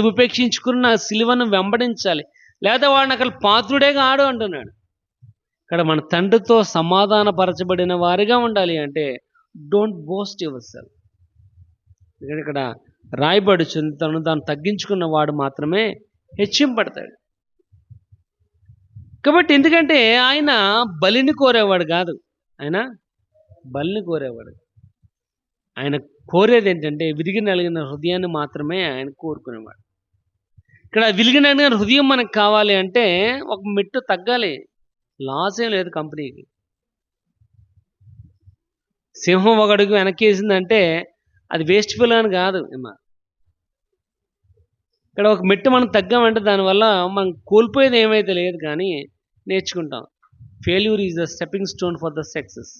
ఉపేక్షించుకుని నా సిలువను వెంబడించాలి, లేదా వాడిని అక్కడ పాత్రుడే కాడు అంటున్నాడు. ఇక్కడ మన తండ్రితో సమాధానపరచబడిన వారిగా ఉండాలి అంటే డోంట్ బోస్ట్ యువర్ సెల్ఫ్. ఇక్కడ రాయబడుచుంది, తను తాను తగ్గించుకున్న వాడు మాత్రమే హెచ్చింపడతాడు. కాబట్టి ఎందుకంటే ఆయన బలిని కోరేవాడు కాదు, ఆయన బలిని కోరేవాడు. ఆయన కోరేది ఏంటంటే విరిగి నలిగిన హృదయాన్ని మాత్రమే ఆయన కోరుకునేవాడు. ఇక్కడ విరిగి నలిగిన హృదయం మనకు కావాలి అంటే ఒక మెట్టు తగ్గాలి, లాస్ ఏం లేదు కంపెనీకి. సింహం ఒక అడుగు వెనకేసిందంటే అది వేస్ట్ పిల్లని కాదు. ఇక్కడ ఒక మెట్టు మనం తగ్గామంటే దానివల్ల మనం కోల్పోయేది ఏమైతే లేదు, కానీ నేర్చుకుంటాం. Failure is the stepping stone for the success.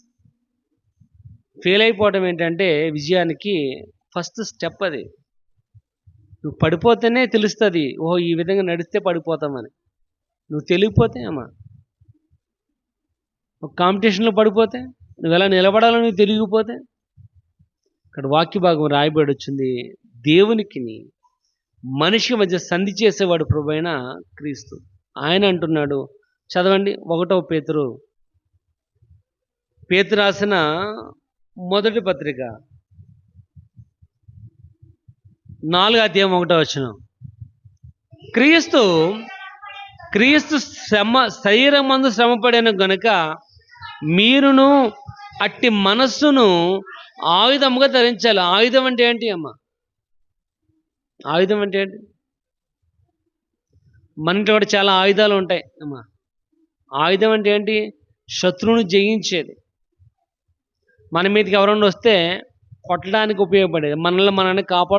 Fail అయిపోవడం ఏంటంటే విజయానికి ఫస్ట్ స్టెప్. అది నువ్వు పడిపోతేనే తెలుస్తుంది, ఓహో ఈ విధంగా నడిస్తే పడిపోతామని. నువ్వు తెలియకపోతే ఒక కాంపిటీషన్లో పడిపోతే, నువ్వు ఎలా నిలబడాలో నువ్వు తెలియకపోతే. ఇక్కడ వాక్య భాగం రాయబడి వచ్చింది, దేవునికి మనిషి మధ్య సంధి చేసేవాడు ప్రభువైన క్రీస్తు. ఆయన అంటున్నాడు, చదవండి 1 పేతురు రాసిన మొదటి పత్రిక 4వ అధ్యాయం 1వ వచనం. క్రీస్తు శరీరమందు శ్రమపడిన గనుక మీరును అట్టి మనస్సును ఆయుధముగా ధరించాలి. ఆయుధం అంటే ఏంటి అమ్మ? ఆయుధం అంటే ఏంటి? మన ఇంట్లో కూడా చాలా ఆయుధాలు ఉంటాయి అమ్మా. ఆయుధం అంటే ఏంటి? శత్రువును జయించేది. మన మీదకి ఎవరన్నా వస్తే కొట్టడానికి ఉపయోగపడేది, మనల్ని కాపాడు